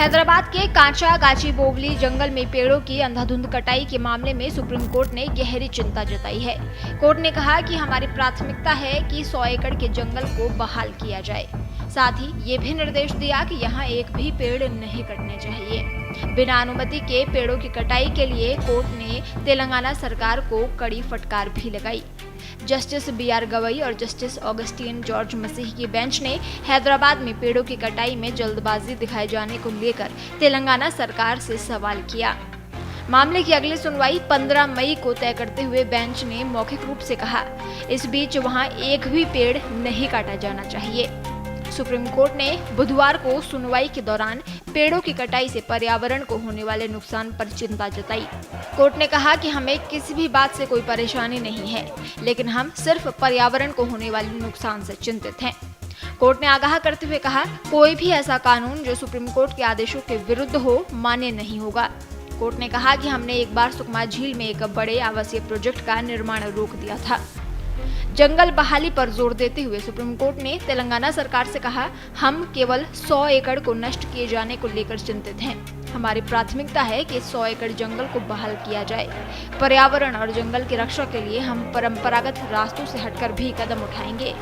हैदराबाद के कांचा गाचीबोवली जंगल में पेड़ों की अंधाधुंध कटाई के मामले में सुप्रीम कोर्ट ने गहरी चिंता जताई है। कोर्ट ने कहा कि हमारी प्राथमिकता है कि 100 एकड़ के जंगल को बहाल किया जाए। साथ ही ये भी निर्देश दिया कि यहाँ एक भी पेड़ नहीं कटने चाहिए। बिना अनुमति के पेड़ों की कटाई के लिए कोर्ट ने तेलंगाना सरकार को कड़ी फटकार भी लगाई। Justice B R. गवई और जस्टिस ऑगस्टीन जॉर्ज मसीह की बेंच ने हैदराबाद में पेड़ों की कटाई में जल्दबाजी दिखाए जाने को लेकर तेलंगाना सरकार से सवाल किया। मामले की अगली सुनवाई 15 मई को तय करते हुए बेंच ने मौखिक रूप से कहा, इस बीच वहां एक भी पेड़ नहीं काटा जाना चाहिए। सुप्रीम कोर्ट ने बुधवार को सुनवाई के दौरान पेड़ों की कटाई से पर्यावरण को होने वाले नुकसान पर चिंता जताई। कोर्ट ने कहा कि हमें किसी भी बात से कोई परेशानी नहीं है, लेकिन हम सिर्फ पर्यावरण को होने वाले नुकसान से चिंतित हैं। कोर्ट ने आगाह करते हुए कहा, कोई भी ऐसा कानून जो सुप्रीम कोर्ट के आदेशों के विरुद्ध हो, मान्य नहीं होगा। कोर्ट ने कहा कि हमने एक बार सुकमा झील में एक बड़े आवासीय प्रोजेक्ट का निर्माण रोक दिया था। जंगल बहाली पर जोर देते हुए सुप्रीम कोर्ट ने तेलंगाना सरकार से कहा, हम केवल 100 एकड़ को नष्ट किए जाने को लेकर चिंतित हैं। हमारी प्राथमिकता है कि 100 एकड़ जंगल को बहाल किया जाए। पर्यावरण और जंगल की रक्षा के लिए हम परंपरागत रास्तों से हटकर भी कदम उठाएंगे।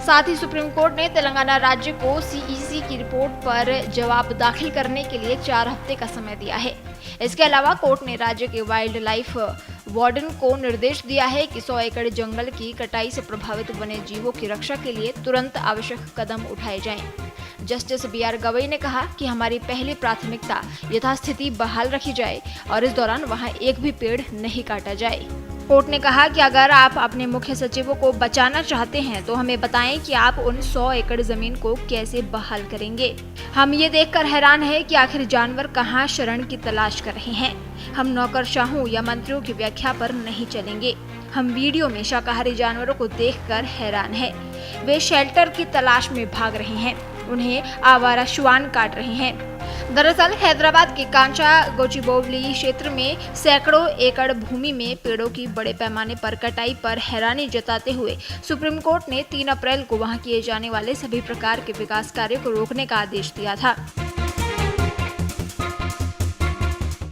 साथ ही सुप्रीम कोर्ट ने तेलंगाना राज्य को सीईसी की रिपोर्ट पर जवाब दाखिल करने के लिए 4 हफ्ते का समय दिया है। इसके अलावा कोर्ट ने राज्य के वाइल्ड लाइफ वार्डन को निर्देश दिया है कि 100 एकड़ जंगल की कटाई से प्रभावित वन्य जीवों की रक्षा के लिए तुरंत आवश्यक कदम उठाए जाएं। Justice B R. गवई ने कहा कि हमारी पहली प्राथमिकता यथास्थिति बहाल रखी जाए और इस दौरान वहां एक भी पेड़ नहीं काटा जाए। कोर्ट ने कहा कि अगर आप अपने मुख्य सचिवों को बचाना चाहते हैं तो हमें बताएं कि आप उन 100 एकड़ जमीन को कैसे बहाल करेंगे। हम ये देखकर हैरान हैं कि आखिर जानवर कहां शरण की तलाश कर रहे हैं। हम नौकरशाहों या मंत्रियों की व्याख्या पर नहीं चलेंगे। हम वीडियो में शाकाहारी जानवरों को देखकर हैरान हैं। वे शेल्टर की तलाश में भाग रहे हैं, उन्हें आवारा श्वान काट रहे हैं। दरअसल हैदराबाद के कांचा गाचीबोवली क्षेत्र में सैकड़ों एकड़ भूमि में पेड़ों की बड़े पैमाने पर कटाई पर हैरानी जताते हुए सुप्रीम कोर्ट ने 3 अप्रैल को वहां किए जाने वाले सभी प्रकार के विकास कार्यों को रोकने का आदेश दिया था।